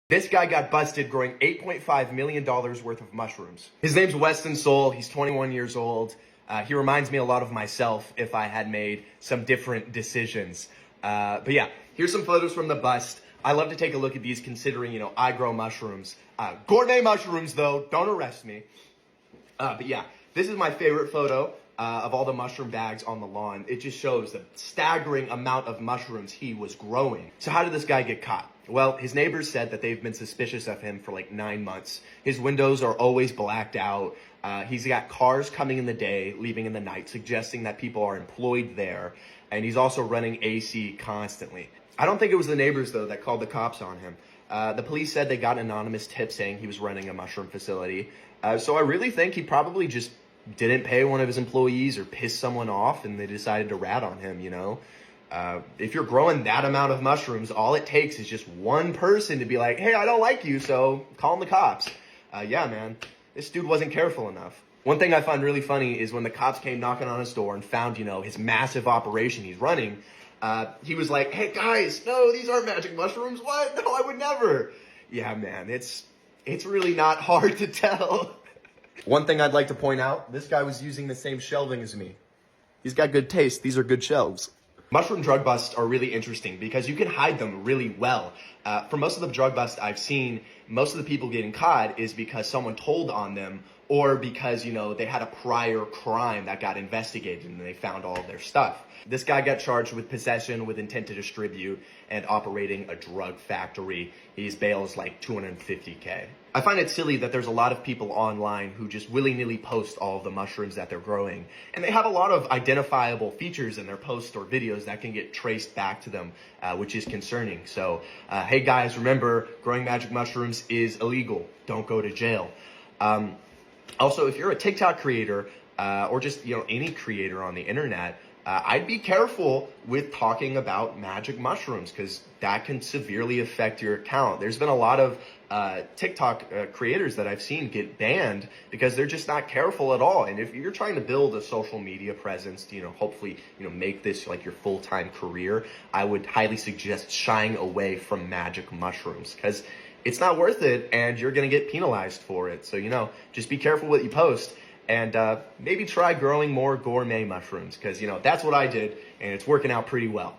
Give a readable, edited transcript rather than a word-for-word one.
This guy got busted growing $8.5 million worth of mushrooms. His name's Weston Soul. He's 21 years old. He reminds me a lot of myself if I had made some different decisions. But yeah, here's some photos from the bust. I love to take a look at these considering, I grow mushrooms. Gourmet mushrooms though, don't arrest me. But yeah, this is my favorite photo of all the mushroom bags on the lawn. It just shows the staggering amount of mushrooms he was growing. So how did this guy get caught? Well, his neighbors said that they've been suspicious of him for like 9 months. His windows are always blacked out. He's got cars coming in the day, leaving in the night, suggesting that people are employed there. And he's also running AC constantly. I don't think it was the neighbors, though, that called the cops on him. The police said they got an anonymous tip saying he was running a mushroom facility. So I really think he probably just didn't pay one of his employees or pissed someone off, and they decided to rat on him, If you're growing that amount of mushrooms, all it takes is just one person to be like, hey, I don't like you, so call the cops. Yeah, man, this dude wasn't careful enough. One thing I find really funny is when the cops came knocking on his door and found, his massive operation he's running, he was like, hey, guys, no, these aren't magic mushrooms. What? No, I would never. Yeah, man, it's really not hard to tell. One thing I'd like to point out, this guy was using the same shelving as me. He's got good taste. These are good shelves. Mushroom drug busts are really interesting because you can hide them really well. For most of the drug busts I've seen, most of the people getting caught is because someone told on them or because, they had a prior crime that got investigated and they found all of their stuff. This guy got charged with possession with intent to distribute and operating a drug factory. His bail is like $250K. I find it silly that there's a lot of people online who just willy-nilly post all of the mushrooms that they're growing. And they have a lot of identifiable features in their posts or videos that can get traced back to them, which is concerning. So, hey guys, remember, growing magic mushrooms is illegal. Don't go to jail. Also, if you're a TikTok creator or just, any creator on the internet, I'd be careful with talking about magic mushrooms because that can severely affect your account. There's been a lot of TikTok creators that I've seen get banned because they're just not careful at all. And if you're trying to build a social media presence to, hopefully, make this like your full-time career, I would highly suggest shying away from magic mushrooms because it's not worth it and you're going to get penalized for it. So, just be careful what you post. And maybe try growing more gourmet mushrooms because, that's what I did and it's working out pretty well.